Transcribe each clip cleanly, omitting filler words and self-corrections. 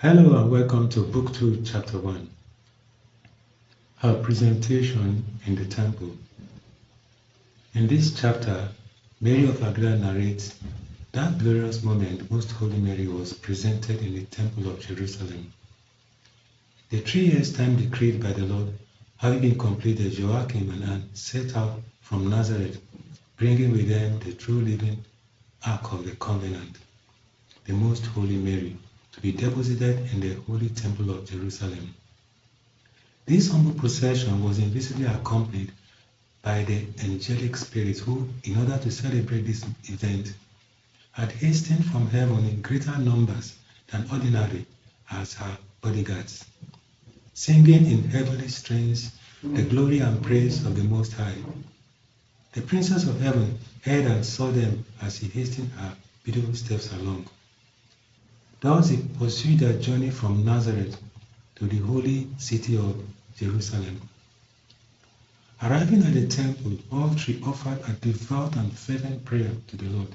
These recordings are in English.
Hello and welcome to Book 2, Chapter 1. Her presentation in the temple. In this chapter, Mary of Agreda narrates that glorious moment Most Holy Mary was presented in the Temple of Jerusalem. The 3 years' time decreed by the Lord having been completed, Joachim and Anne set out from Nazareth, bringing with them the true living Ark of the Covenant, the Most Holy Mary, to be deposited in the Holy Temple of Jerusalem. This humble procession was invisibly accompanied by the angelic spirits who, in order to celebrate this event, had hastened from heaven in greater numbers than ordinary as her bodyguards, singing in heavenly strains the glory and praise of the Most High. The Princess of Heaven heard and saw them as she hastened her beautiful steps along. Thus they pursued their journey from Nazareth to the holy city of Jerusalem. Arriving at the temple, all 3 offered a devout and fervent prayer to the Lord,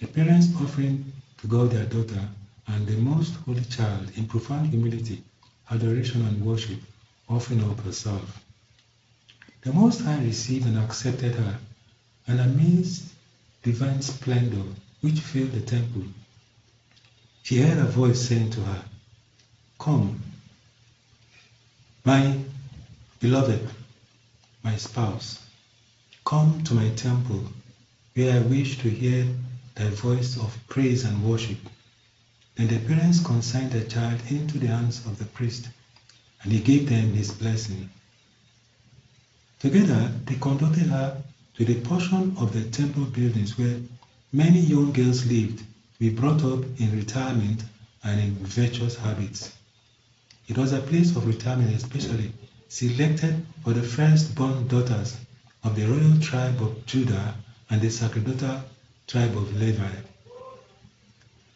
the parents offering to God their daughter and the most holy child in profound humility, adoration and worship, offering up herself. The Most High received and accepted her, and amidst divine splendor which filled the temple, she heard a voice saying to her, "Come, my beloved, my spouse, come to my temple, where I wish to hear thy voice of praise and worship." Then the parents consigned the child into the hands of the priest, and he gave them his blessing. Together, they conducted her to the portion of the temple buildings where many young girls lived, to be brought up in retirement and in virtuous habits. It was a place of retirement especially selected for the firstborn daughters of the royal tribe of Judah and the sacerdotal tribe of Levi.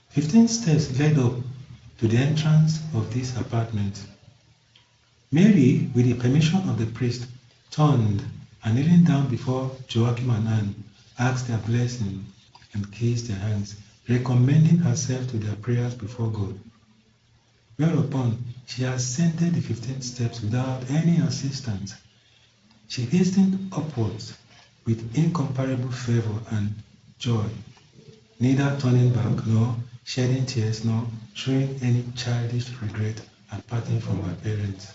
15 steps led up to the entrance of this apartment. Mary, with the permission of the priest, turned and kneeling down before Joachim and Anne, asked their blessing and kissed their hands, recommending herself to their prayers before God. Whereupon she ascended the 15 steps without any assistance. She hastened upwards with incomparable fervor and joy, neither turning back nor shedding tears nor showing any childish regret at parting from her parents.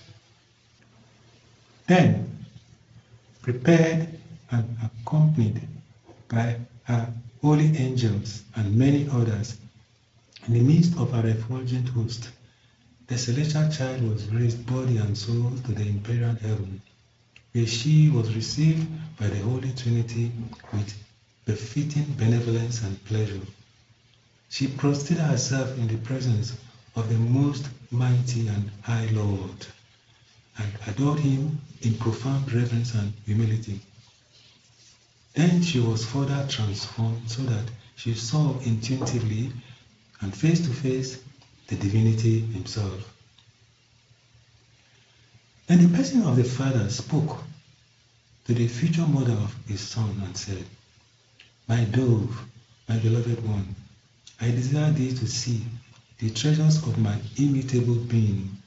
Then, prepared and accompanied by her holy angels and many others, in the midst of her effulgent host, the celestial child was raised body and soul to the imperial heaven, where she was received by the Holy Trinity with befitting benevolence and pleasure. She prostrated herself in the presence of the most mighty and high Lord, and adored him in profound reverence and humility. Then she was further transformed so that she saw intuitively and face to face the divinity himself. Then the person of the Father spoke to the future mother of his son and said, "My dove, my beloved one, I desire thee to see the treasures of my immutable being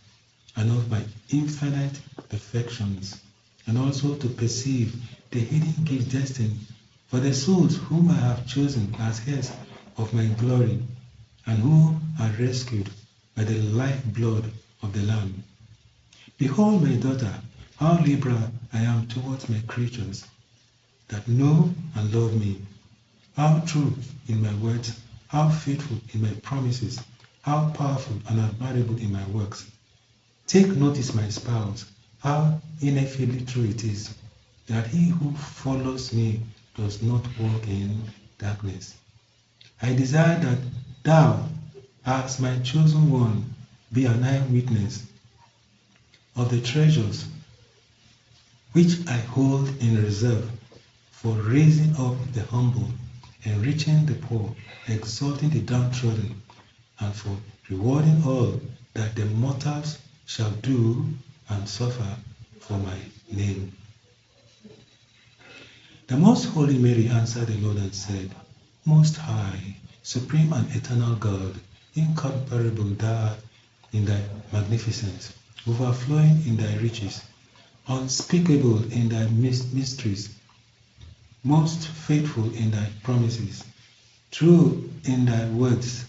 and of my infinite perfections, and also to perceive the hidden gift destined for the souls whom I have chosen as heirs of my glory, and who are rescued by the lifeblood of the Lamb. Behold, my daughter, how liberal I am towards my creatures, that know and love me, how true in my words, how faithful in my promises, how powerful and admirable in my works. Take notice, my spouse, how ineffably true it is that he who follows me does not walk in darkness. I desire that thou, as my chosen one, be an eyewitness of the treasures which I hold in reserve for raising up the humble, enriching the poor, exalting the downtrodden, and for rewarding all that the mortals shall do and suffer for my name." The Most Holy Mary answered the Lord and said, "Most High, supreme and eternal God, incomparable thou art in thy magnificence, overflowing in thy riches, unspeakable in thy mysteries, most faithful in thy promises, true in thy words,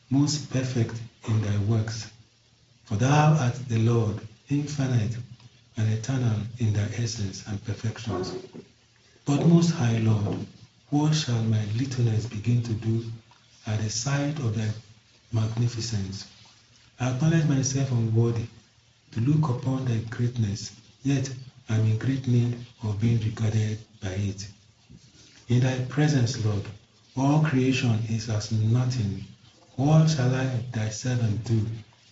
most perfect in thy works. For thou art the Lord, infinite and eternal in thy essence and perfections. But most high Lord, what shall my littleness begin to do at the sight of thy magnificence? I acknowledge myself unworthy to look upon thy greatness, yet I am in great need of being regarded by it. In thy presence, Lord, all creation is as nothing. What shall I, thy servant, do,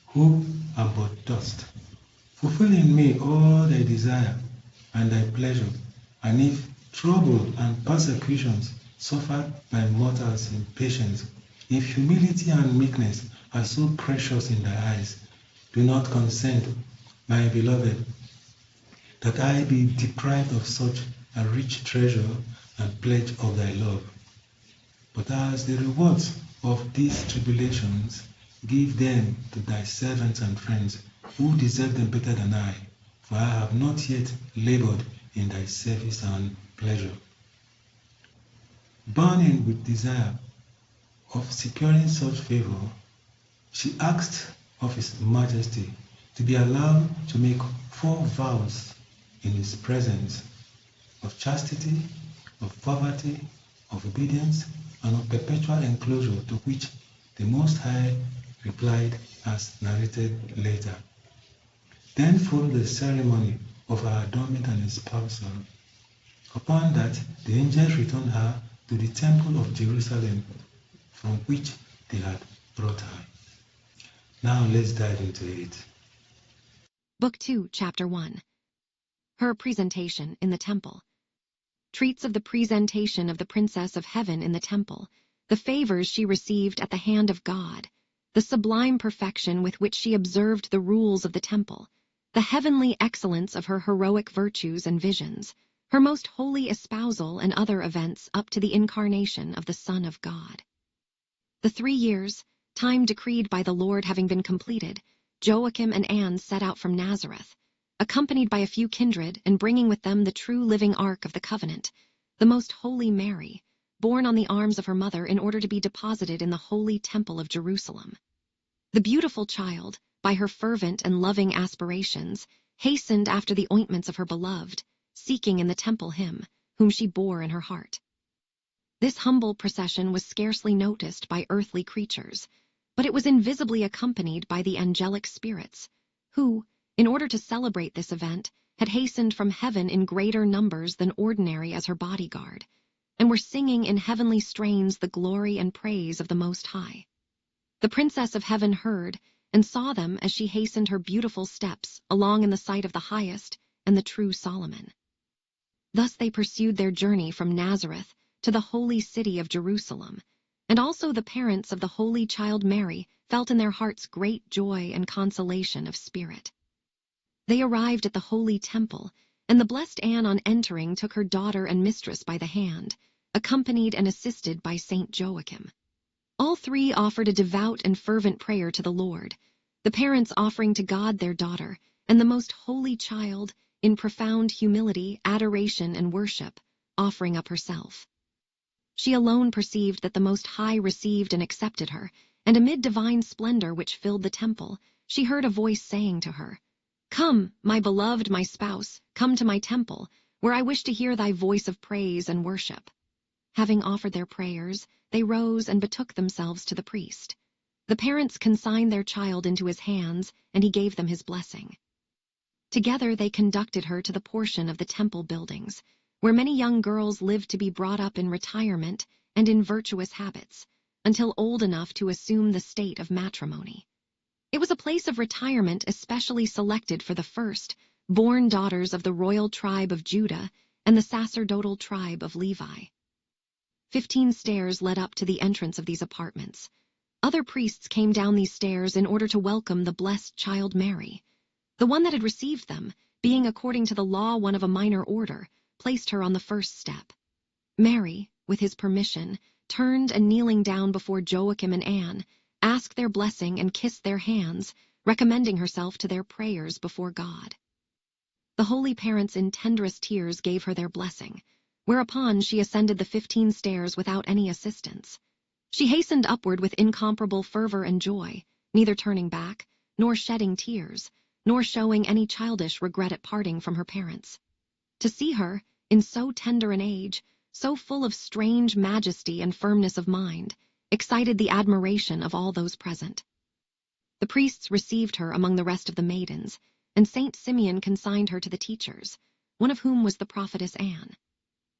who am but dust? Fulfill in me all thy desire and thy pleasure, and if trouble and persecutions suffered by mortals in patience, if humility and meekness are so precious in thy eyes, do not consent, my beloved, that I be deprived of such a rich treasure and pledge of thy love. But as the rewards of these tribulations, give them to thy servants and friends, who deserve them better than I, for I have not yet labored in thy service and pleasure. Burning with desire of securing such favor, she asked of his majesty to be allowed to make 4 vows in his presence of chastity, of poverty, of obedience, and of perpetual enclosure, to which the Most High replied as narrated later. Then followed the ceremony of her adornment and espousal. Upon that, the angels returned her to the temple of Jerusalem, from which they had brought her. Now let's dive into it. Book 2, Chapter 1. Her presentation in the temple. Treats of the presentation of the Princess of Heaven in the temple, the favors she received at the hand of God, the sublime perfection with which she observed the rules of the temple, the heavenly excellence of her heroic virtues and visions, her most holy espousal and other events up to the incarnation of the Son of God. The 3 years, time decreed by the Lord having been completed, Joachim and Anne set out from Nazareth, accompanied by a few kindred and bringing with them the true living Ark of the Covenant, the most holy Mary, borne on the arms of her mother in order to be deposited in the holy temple of Jerusalem. The beautiful child, by her fervent and loving aspirations, hastened after the ointments of her beloved, seeking in the temple him, whom she bore in her heart. This humble procession was scarcely noticed by earthly creatures, but it was invisibly accompanied by the angelic spirits, who, in order to celebrate this event, had hastened from heaven in greater numbers than ordinary as her bodyguard, and were singing in heavenly strains the glory and praise of the Most High. The Princess of Heaven heard and saw them as she hastened her beautiful steps along in the sight of the Highest and the true Solomon. Thus they pursued their journey from Nazareth to the holy city of Jerusalem, and also the parents of the holy child Mary felt in their hearts great joy and consolation of spirit. They arrived at the holy temple, and the blessed Anne on entering took her daughter and mistress by the hand, accompanied and assisted by Saint Joachim. All 3 offered a devout and fervent prayer to the Lord, the parents offering to God their daughter, and the most holy child, in profound humility, adoration, and worship, offering up herself. She alone perceived that the Most High received and accepted her, and amid divine splendor which filled the temple, she heard a voice saying to her, "Come, my beloved, my spouse, come to my temple, where I wish to hear thy voice of praise and worship." Having offered their prayers, they rose and betook themselves to the priest. The parents consigned their child into his hands, and he gave them his blessing. Together they conducted her to the portion of the temple buildings, where many young girls lived to be brought up in retirement and in virtuous habits, until old enough to assume the state of matrimony. It was a place of retirement especially selected for the first, born daughters of the royal tribe of Judah and the sacerdotal tribe of Levi. 15 stairs led up to the entrance of these apartments. Other priests came down these stairs in order to welcome the blessed child Mary. The one that had received them, being according to the law one of a minor order, placed her on the first step. Mary, with his permission, turned and kneeling down before Joachim and Anne, asked their blessing and kissed their hands, recommending herself to their prayers before God. The holy parents in tenderest tears gave her their blessing, whereupon she ascended the 15 stairs without any assistance. She hastened upward with incomparable fervor and joy, neither turning back, nor shedding tears, nor showing any childish regret at parting from her parents. To see her, in so tender an age, so full of strange majesty and firmness of mind, excited the admiration of all those present. The priests received her among the rest of the maidens, and Saint Simeon consigned her to the teachers, one of whom was the prophetess Anne.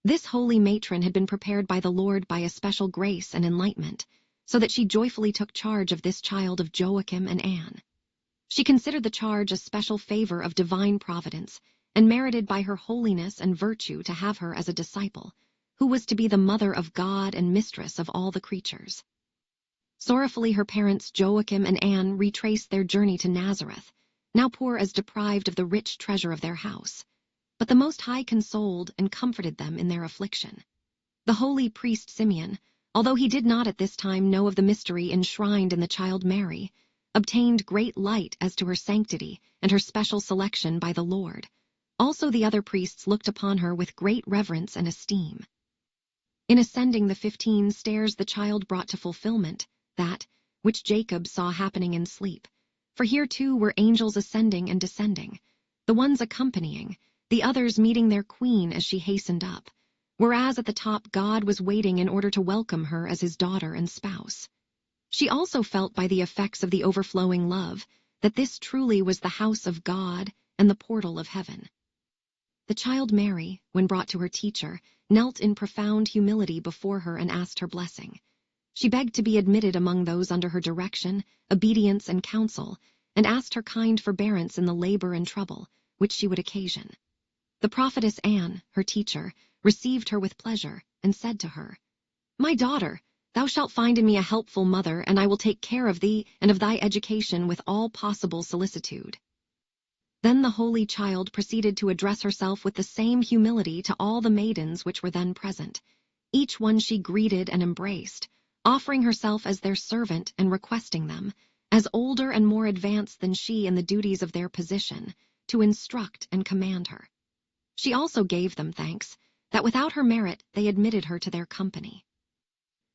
This holy matron had been prepared by the Lord by a special grace and enlightenment, so that she joyfully took charge of this child of Joachim and Anne. She considered the charge a special favor of divine providence, and merited by her holiness and virtue to have her as a disciple, who was to be the mother of God and mistress of all the creatures. Sorrowfully her parents Joachim and Anne retraced their journey to Nazareth, now poor as deprived of the rich treasure of their house. But the Most High consoled and comforted them in their affliction. The holy priest Simeon, although he did not at this time know of the mystery enshrined in the child Mary, obtained great light as to her sanctity and her special selection by the Lord. Also the other priests looked upon her with great reverence and esteem. In ascending the 15 stairs the child brought to fulfillment that which Jacob saw happening in sleep, for here too were angels ascending and descending, the ones accompanying, the others meeting their queen as she hastened up, whereas at the top God was waiting in order to welcome her as his daughter and spouse. She also felt by the effects of the overflowing love that this truly was the house of God and the portal of heaven. The child Mary, when brought to her teacher, knelt in profound humility before her and asked her blessing. She begged to be admitted among those under her direction, obedience, and counsel, and asked her kind forbearance in the labor and trouble which she would occasion. The prophetess Anne, her teacher, received her with pleasure, and said to her, "My daughter, thou shalt find in me a helpful mother, and I will take care of thee and of thy education with all possible solicitude." Then the holy child proceeded to address herself with the same humility to all the maidens which were then present. Each one she greeted and embraced, offering herself as their servant and requesting them, as older and more advanced than she in the duties of their position, to instruct and command her. She also gave them thanks, that without her merit they admitted her to their company.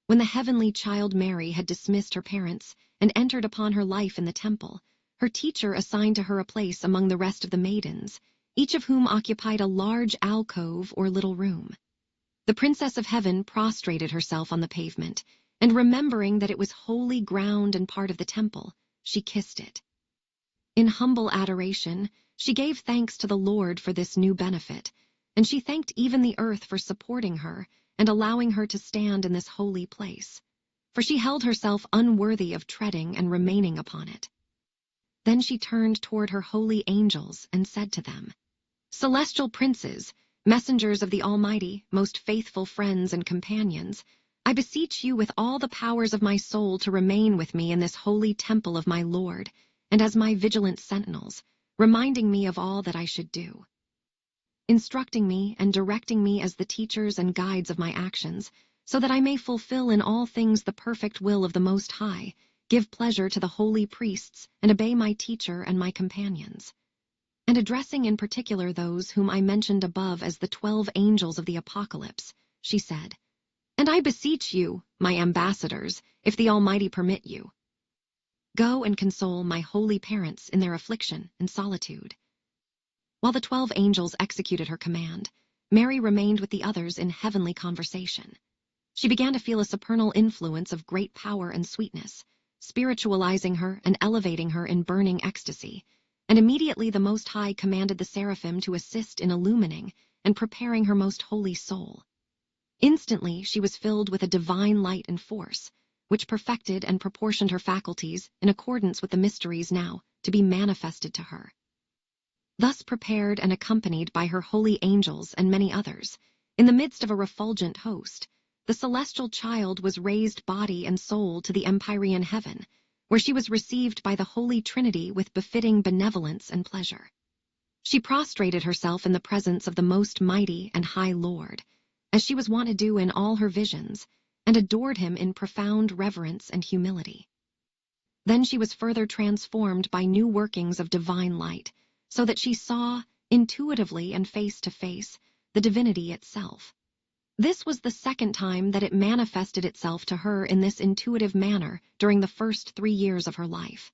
When the heavenly child Mary had dismissed her parents and entered upon her life in the temple, her teacher assigned to her a place among the rest of the maidens, each of whom occupied a large alcove or little room. The Princess of Heaven prostrated herself on the pavement, and remembering that it was holy ground and part of the temple, she kissed it. In humble adoration, she gave thanks to the Lord for this new benefit, and she thanked even the earth for supporting her and allowing her to stand in this holy place, for she held herself unworthy of treading and remaining upon it. Then she turned toward her holy angels and said to them, "Celestial princes, messengers of the Almighty, most faithful friends and companions, I beseech you with all the powers of my soul to remain with me in this holy temple of my Lord, and as my vigilant sentinels, reminding me of all that I should do, instructing me and directing me as the teachers and guides of my actions, so that I may fulfill in all things the perfect will of the Most High, give pleasure to the holy priests, and obey my teacher and my companions." And addressing in particular those whom I mentioned above as the 12 angels of the Apocalypse, she said, "And I beseech you, my ambassadors, if the Almighty permit you, go and console my holy parents in their affliction and solitude." While the 12 angels executed her command, Mary remained with the others in heavenly conversation. She began to feel a supernal influence of great power and sweetness, spiritualizing her and elevating her in burning ecstasy, and immediately the Most High commanded the seraphim to assist in illumining and preparing her most holy soul. Instantly she was filled with a divine light and force, which perfected and proportioned her faculties in accordance with the mysteries now to be manifested to her. Thus prepared and accompanied by her holy angels and many others, in the midst of a refulgent host, the celestial child was raised body and soul to the empyrean heaven, where she was received by the Holy Trinity with befitting benevolence and pleasure. She prostrated herself in the presence of the most mighty and high Lord, as she was wont to do in all her visions, and adored him in profound reverence and humility. Then she was further transformed by new workings of divine light, so that she saw, intuitively and face to face, the divinity itself. This was the second time that it manifested itself to her in this intuitive manner during the first 3 years of her life.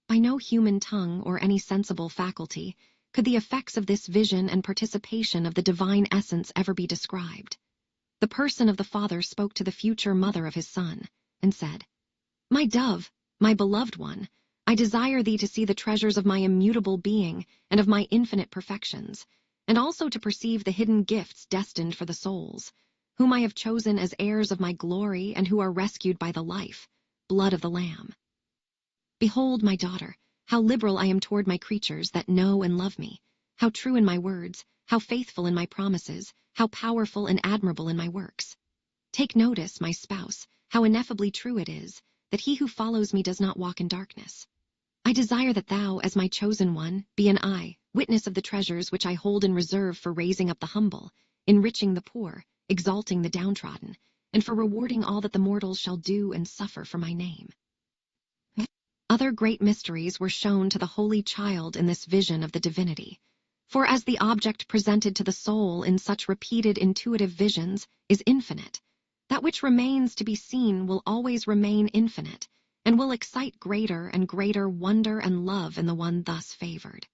By no human tongue or any sensible faculty could the effects of this vision and participation of the divine essence ever be described. The person of the Father spoke to the future mother of his Son, and said, "My dove, my beloved one, I desire thee to see the treasures of my immutable being and of my infinite perfections, and also to perceive the hidden gifts destined for the souls, whom I have chosen as heirs of my glory and who are rescued by the life, blood of the Lamb. Behold, my daughter, how liberal I am toward my creatures that know and love me, how true in my words, how faithful in my promises, how powerful and admirable in my works. Take notice, my spouse, how ineffably true it is, that he who follows me does not walk in darkness. I desire that thou, as my chosen one, be an eye, witness of the treasures which I hold in reserve for raising up the humble, enriching the poor, exalting the downtrodden, and for rewarding all that the mortals shall do and suffer for my name." Other great mysteries were shown to the Holy Child in this vision of the divinity. For as the object presented to the soul in such repeated intuitive visions is infinite, that which remains to be seen will always remain infinite, and will excite greater and greater wonder and love in the one thus favored.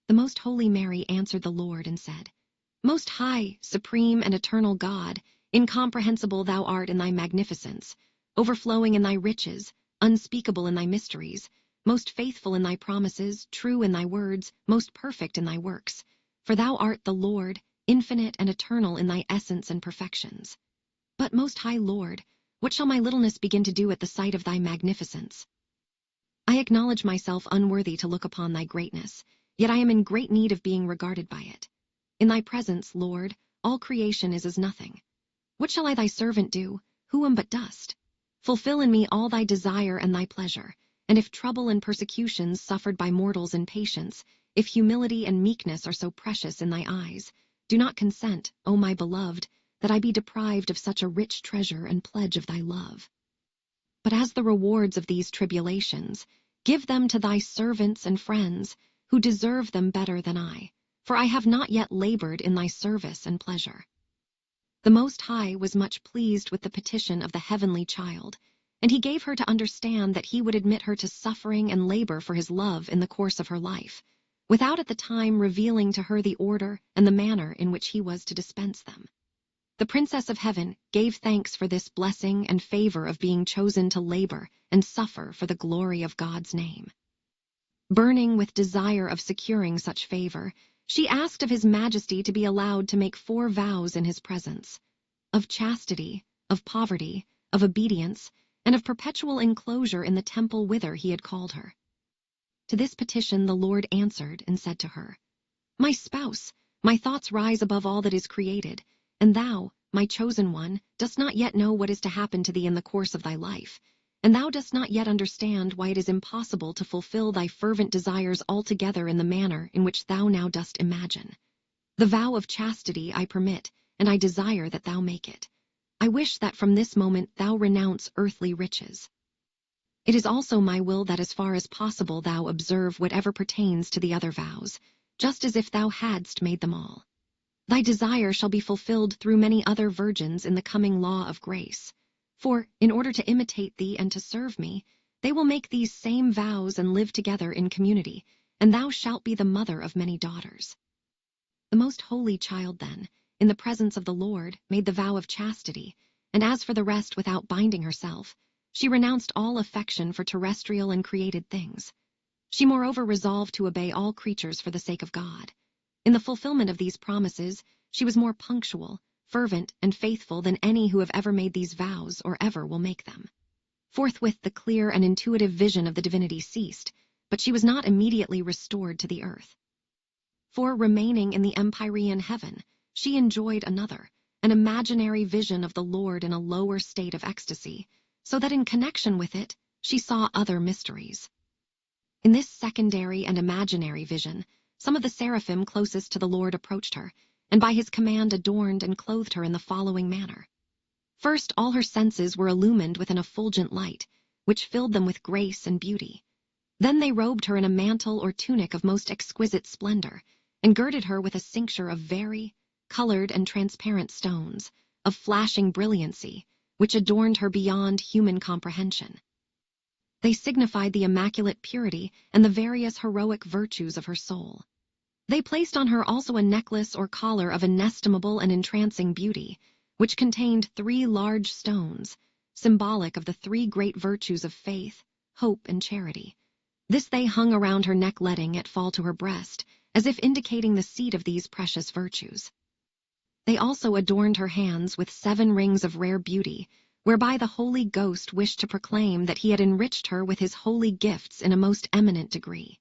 The most holy Mary answered the Lord and said, "Most high, supreme, and eternal God, incomprehensible thou art in thy magnificence, overflowing in thy riches, unspeakable in thy mysteries, most faithful in thy promises, true in thy words, most perfect in thy works, for thou art the Lord, infinite and eternal in thy essence and perfections. But, most high Lord, what shall my littleness begin to do at the sight of thy magnificence? I acknowledge myself unworthy to look upon thy greatness, yet I am in great need of being regarded by it. In thy presence, Lord, all creation is as nothing. What shall I thy servant do, who am but dust? Fulfill in me all thy desire and thy pleasure, and if trouble and persecutions suffered by mortals in patience, if humility and meekness are so precious in thy eyes, do not consent, O my beloved, that I be deprived of such a rich treasure and pledge of thy love. But as the rewards of these tribulations, give them to thy servants and friends, who deserve them better than I, for I have not yet labored in thy service and pleasure." The Most High was much pleased with the petition of the heavenly child, and he gave her to understand that he would admit her to suffering and labor for his love in the course of her life, without at the time revealing to her the order and the manner in which he was to dispense them. The Princess of Heaven gave thanks for this blessing and favor of being chosen to labor and suffer for the glory of God's name. Burning with desire of securing such favor, she asked of His Majesty to be allowed to make 4 vows in his presence: of chastity, of poverty, of obedience, and of perpetual enclosure in the temple whither he had called her. To this petition the Lord answered and said to her, "My spouse, my thoughts rise above all that is created, and thou, my chosen one, dost not yet know what is to happen to thee in the course of thy life, and thou dost not yet understand why it is impossible to fulfill thy fervent desires altogether in the manner in which thou now dost imagine. The vow of chastity I permit, and I desire that thou make it. I wish that from this moment thou renounce earthly riches. It is also my will that as far as possible thou observe whatever pertains to the other vows, just as if thou hadst made them all. Thy desire shall be fulfilled through many other virgins in the coming law of grace. For, in order to imitate thee and to serve me, they will make these same vows and live together in community, and thou shalt be the mother of many daughters." The most holy child then, in the presence of the Lord, made the vow of chastity, and as for the rest, without binding herself, she renounced all affection for terrestrial and created things. She moreover resolved to obey all creatures for the sake of God. In the fulfillment of these promises, she was more punctual, fervent, and faithful than any who have ever made these vows or ever will make them. Forthwith the clear and intuitive vision of the divinity ceased, but she was not immediately restored to the earth. For, remaining in the empyrean heaven, she enjoyed another, an imaginary vision of the Lord in a lower state of ecstasy, so that in connection with it, she saw other mysteries. In this secondary and imaginary vision, some of the seraphim closest to the Lord approached her, and by his command adorned and clothed her in the following manner. First, all her senses were illumined with an effulgent light, which filled them with grace and beauty. Then they robed her in a mantle or tunic of most exquisite splendor, and girded her with a cincture of vari-colored and transparent stones, of flashing brilliancy, which adorned her beyond human comprehension. They signified the immaculate purity and the various heroic virtues of her soul. They placed on her also a necklace or collar of inestimable and entrancing beauty, which contained 3 large stones, symbolic of the 3 great virtues of faith, hope, and charity. This they hung around her neck, letting it fall to her breast, as if indicating the seat of these precious virtues. They also adorned her hands with 7 rings of rare beauty, whereby the Holy Ghost wished to proclaim that he had enriched her with his holy gifts in a most eminent degree.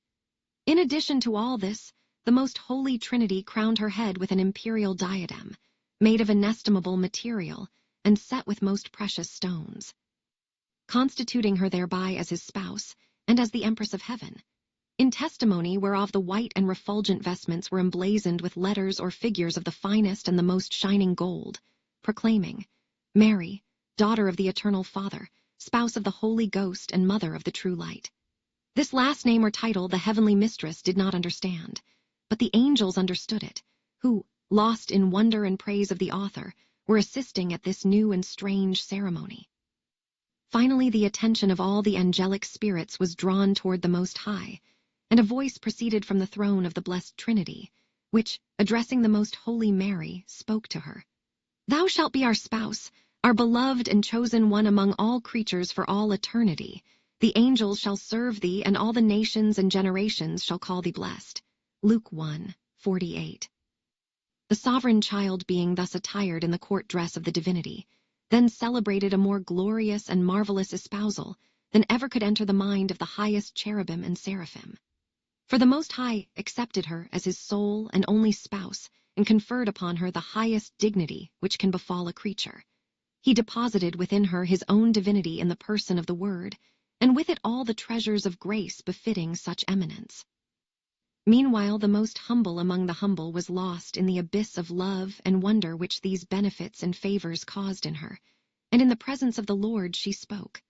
In addition to all this, the most holy Trinity crowned her head with an imperial diadem, made of inestimable material and set with most precious stones, constituting her thereby as his spouse and as the Empress of Heaven, in testimony whereof the white and refulgent vestments were emblazoned with letters or figures of the finest and the most shining gold, proclaiming, Mary, daughter of the Eternal Father, spouse of the Holy Ghost and mother of the true light. This last name or title the heavenly mistress did not understand, but the angels understood it, who, lost in wonder and praise of the author, were assisting at this new and strange ceremony. Finally, the attention of all the angelic spirits was drawn toward the Most High, and a voice proceeded from the throne of the blessed Trinity, which, addressing the most holy Mary, spoke to her. Thou shalt be our spouse, our beloved and chosen one among all creatures for all eternity. The angels shall serve thee, and all the nations and generations shall call thee blessed. Luke 1:48. The sovereign child, being thus attired in the court dress of the divinity, then celebrated a more glorious and marvelous espousal than ever could enter the mind of the highest cherubim and seraphim. For the Most High accepted her as his sole and only spouse and conferred upon her the highest dignity which can befall a creature. He deposited within her his own divinity in the person of the Word, and with it all the treasures of grace befitting such eminence. Meanwhile, the most humble among the humble was lost in the abyss of love and wonder which these benefits and favors caused in her, and in the presence of the Lord she spoke.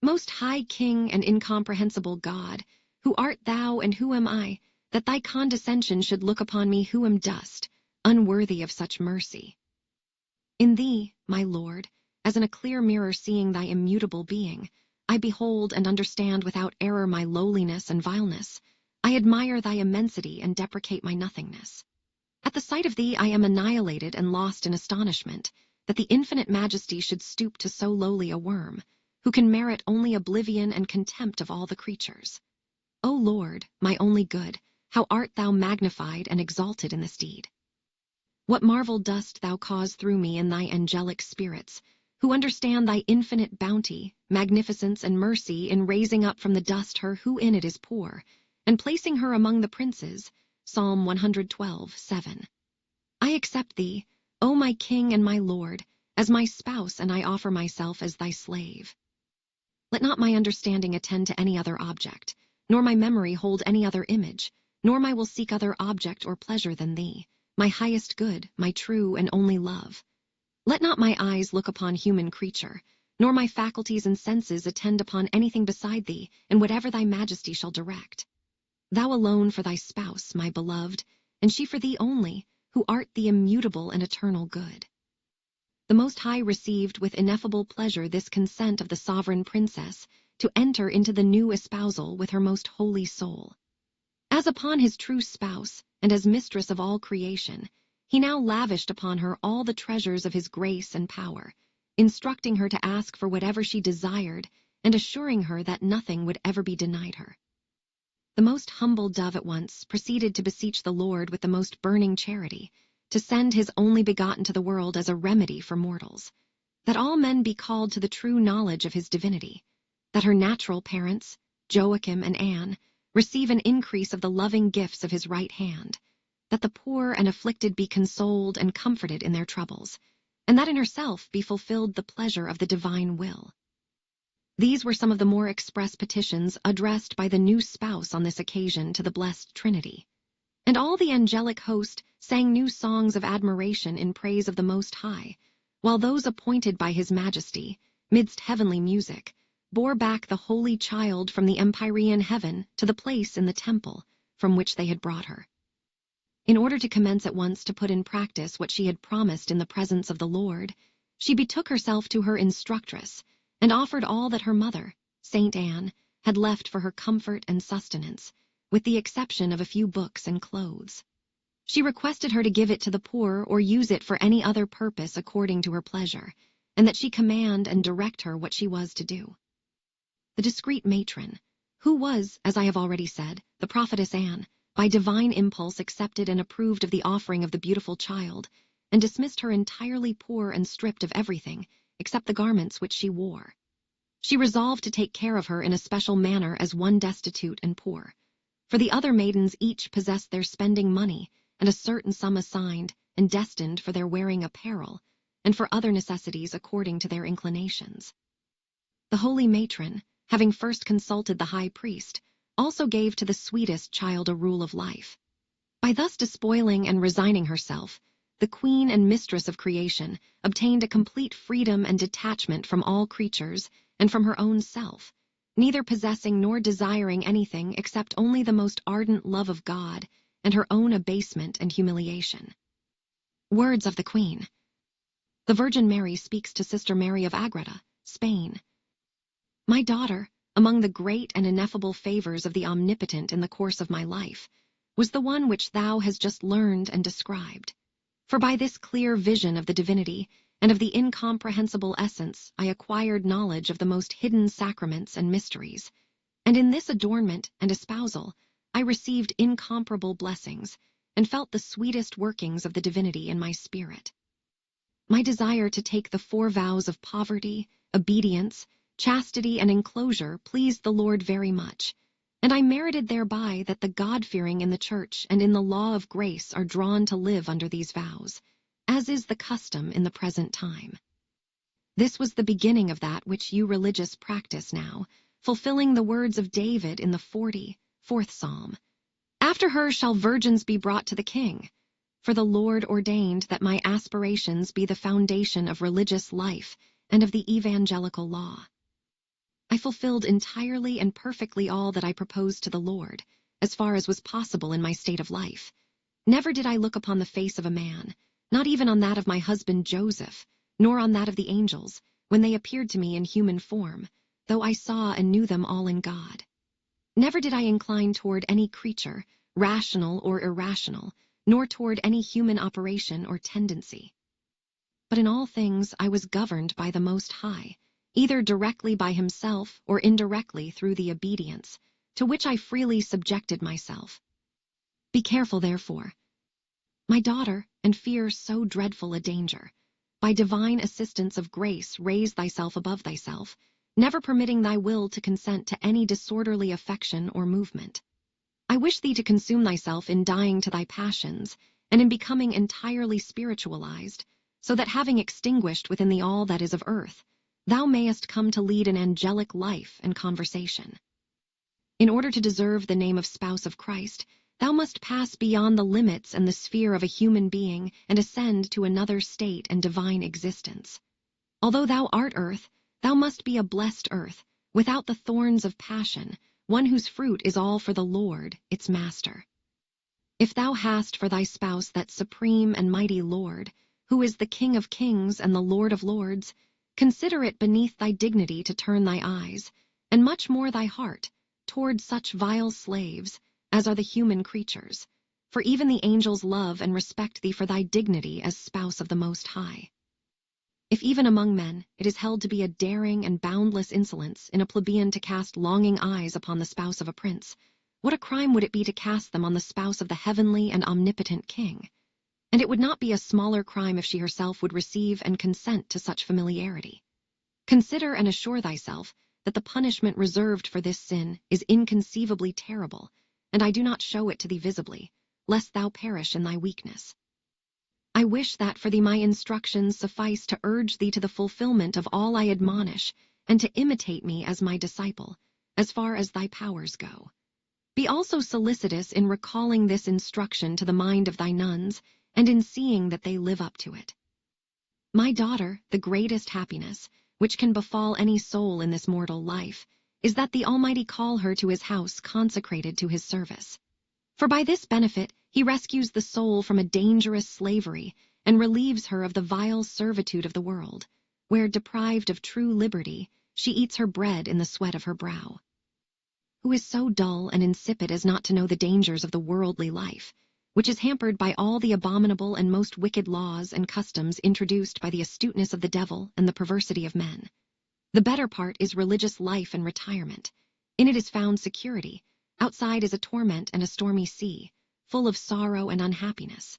Most high King and incomprehensible God, who art thou and who am I, that thy condescension should look upon me who am dust, unworthy of such mercy? In thee, my Lord, as in a clear mirror seeing thy immutable being, I behold and understand without error my lowliness and vileness. I admire thy immensity and deprecate my nothingness. At the sight of thee I am annihilated and lost in astonishment, that the infinite majesty should stoop to so lowly a worm, who can merit only oblivion and contempt of all the creatures. O Lord, my only good, how art thou magnified and exalted in this deed! What marvel dost thou cause through me in thy angelic spirits, who understand thy infinite bounty, magnificence, and mercy in raising up from the dust her who in it is poor, and placing her among the princes. Psalm 112:7. I accept thee, O my King and my Lord, as my spouse, and I offer myself as thy slave. Let not my understanding attend to any other object, nor my memory hold any other image, nor my will seek other object or pleasure than thee, my highest good, my true and only love. Let not my eyes look upon human creature, nor my faculties and senses attend upon anything beside thee, and whatever thy majesty shall direct. Thou alone for thy spouse, my beloved, and she for thee only, who art the immutable and eternal good. The Most High received with ineffable pleasure this consent of the sovereign princess to enter into the new espousal with her most holy soul. As upon his true spouse, and as mistress of all creation, he now lavished upon her all the treasures of his grace and power, instructing her to ask for whatever she desired, and assuring her that nothing would ever be denied her. The most humble dove at once proceeded to beseech the Lord with the most burning charity, to send his only begotten to the world as a remedy for mortals, that all men be called to the true knowledge of his divinity, that her natural parents, Joachim and Anne, receive an increase of the loving gifts of his right hand, that the poor and afflicted be consoled and comforted in their troubles, and that in herself be fulfilled the pleasure of the divine will. These were some of the more express petitions addressed by the new spouse on this occasion to the blessed Trinity. And all the angelic host sang new songs of admiration in praise of the Most High, while those appointed by his majesty, midst heavenly music, bore back the holy child from the empyrean heaven to the place in the temple from which they had brought her. In order to commence at once to put in practice what she had promised in the presence of the Lord, she betook herself to her instructress and offered all that her mother, Saint Anne, had left for her comfort and sustenance, with the exception of a few books and clothes. She requested her to give it to the poor or use it for any other purpose according to her pleasure, and that she command and direct her what she was to do. The discreet matron, who was, as I have already said, the prophetess Anne, by divine impulse accepted and approved of the offering of the beautiful child, and dismissed her entirely poor and stripped of everything, except the garments which she wore. She resolved to take care of her in a special manner as one destitute and poor, for the other maidens each possessed their spending money, and a certain sum assigned and destined for their wearing apparel, and for other necessities according to their inclinations. The holy matron, having first consulted the high priest, also gave to the sweetest child a rule of life. By thus despoiling and resigning herself, the queen and mistress of creation obtained a complete freedom and detachment from all creatures and from her own self, neither possessing nor desiring anything except only the most ardent love of God and her own abasement and humiliation. Words of the Queen. The Virgin Mary speaks to Sister Mary of Agreda, Spain. My daughter, among the great and ineffable favors of the Omnipotent in the course of my life, was the one which thou hast just learned and described. For by this clear vision of the divinity and of the incomprehensible essence I acquired knowledge of the most hidden sacraments and mysteries, and in this adornment and espousal I received incomparable blessings, and felt the sweetest workings of the divinity in my spirit. My desire to take the 4 vows of poverty, obedience, chastity, and enclosure pleased the Lord very much, and I merited thereby that the God-fearing in the Church and in the law of grace are drawn to live under these vows, as is the custom in the present time. This was the beginning of that which you religious practice now, fulfilling the words of David in the 44th Psalm. After her shall virgins be brought to the king, for the Lord ordained that my aspirations be the foundation of religious life and of the evangelical law. I fulfilled entirely and perfectly all that I proposed to the Lord, as far as was possible in my state of life. Never did I look upon the face of a man, not even on that of my husband Joseph, nor on that of the angels, when they appeared to me in human form, though I saw and knew them all in God. Never did I incline toward any creature, rational or irrational, nor toward any human operation or tendency. But in all things I was governed by the Most High, either directly by himself or indirectly through the obedience, to which I freely subjected myself. Be careful, therefore, my daughter, and fear so dreadful a danger. By divine assistance of grace raise thyself above thyself, never permitting thy will to consent to any disorderly affection or movement. I wish thee to consume thyself in dying to thy passions, and in becoming entirely spiritualized, so that having extinguished within thee all that is of earth, thou mayest come to lead an angelic life and conversation. In order to deserve the name of spouse of Christ, thou must pass beyond the limits and the sphere of a human being and ascend to another state and divine existence. Although thou art earth, thou must be a blessed earth, without the thorns of passion, one whose fruit is all for the Lord, its master. If thou hast for thy spouse that supreme and mighty Lord, who is the King of kings and the Lord of lords, consider it beneath thy dignity to turn thy eyes, and much more thy heart, toward such vile slaves as are the human creatures, for even the angels love and respect thee for thy dignity as spouse of the Most High. If even among men it is held to be a daring and boundless insolence in a plebeian to cast longing eyes upon the spouse of a prince, what a crime would it be to cast them on the spouse of the heavenly and omnipotent King? And it would not be a smaller crime if she herself would receive and consent to such familiarity. Consider and assure thyself that the punishment reserved for this sin is inconceivably terrible, and I do not show it to thee visibly, lest thou perish in thy weakness. I wish that for thee my instructions suffice to urge thee to the fulfillment of all I admonish, and to imitate me as my disciple, as far as thy powers go. Be also solicitous in recalling this instruction to the mind of thy nuns, and in seeing that they live up to it. My daughter, the greatest happiness, which can befall any soul in this mortal life, is that the Almighty call her to his house consecrated to his service. For by this benefit he rescues the soul from a dangerous slavery and relieves her of the vile servitude of the world, where, deprived of true liberty, she eats her bread in the sweat of her brow. Who is so dull and insipid as not to know the dangers of the worldly life, which is hampered by all the abominable and most wicked laws and customs introduced by the astuteness of the devil and the perversity of men? The better part is religious life and retirement. In it is found security. Outside is a torment and a stormy sea, full of sorrow and unhappiness.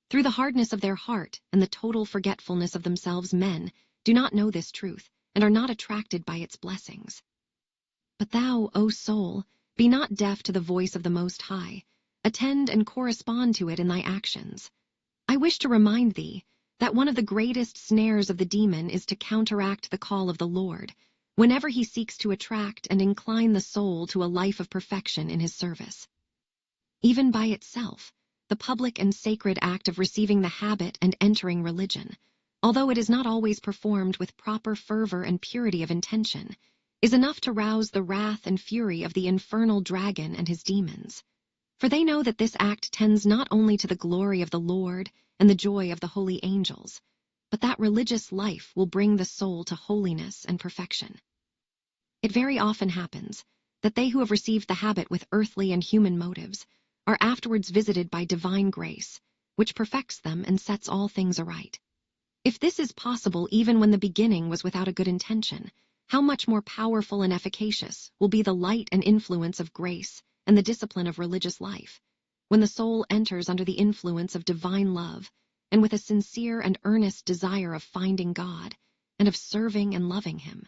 Through the hardness of their heart and the total forgetfulness of themselves, men do not know this truth and are not attracted by its blessings. But thou, O soul, be not deaf to the voice of the Most High. Attend and correspond to it in thy actions. I wish to remind thee that one of the greatest snares of the demon is to counteract the call of the Lord, whenever he seeks to attract and incline the soul to a life of perfection in his service. Even by itself, the public and sacred act of receiving the habit and entering religion, although it is not always performed with proper fervor and purity of intention, is enough to rouse the wrath and fury of the infernal dragon and his demons. For they know that this act tends not only to the glory of the Lord and the joy of the holy angels, but that religious life will bring the soul to holiness and perfection. It very often happens that they who have received the habit with earthly and human motives are afterwards visited by divine grace, which perfects them and sets all things aright. If this is possible even when the beginning was without a good intention, how much more powerful and efficacious will be the light and influence of grace and the discipline of religious life, when the soul enters under the influence of divine love and with a sincere and earnest desire of finding God and of serving and loving him.